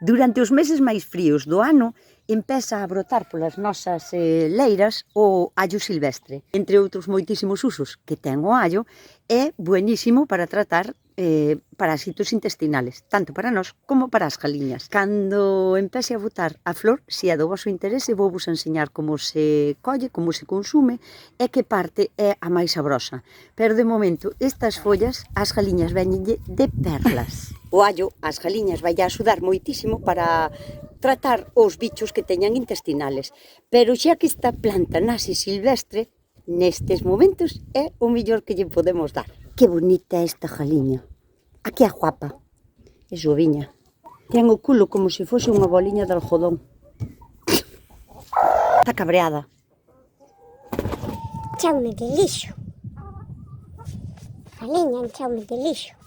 Durante os meses máis fríos do ano, empeza a brotar polas nosas leiras o allo silvestre. Entre outros moitísimos usos que ten o allo, é buenísimo para tratar parásitos intestinales, tanto para nós como para as galiñas. Cando empece a botar a flor, se é do vosso interese, vou vos enseñar como se colle, como se consume e que parte é a máis sabrosa. Pero de momento, estas follas, as galiñas veñenlle de perlas. O allo, as galiñas vai a axudar moitísimo para tratar os bichos que teñan intestinales. Pero xa que esta planta nace silvestre, nestes momentos é o mellor que lle podemos dar. Que bonita esta galiña. Aquí é guapa. É suaviña. Ten o culo como se fose unha boliña de algodón. Está cabreada. Chaume de lixo. Galiña en chaume de lixo.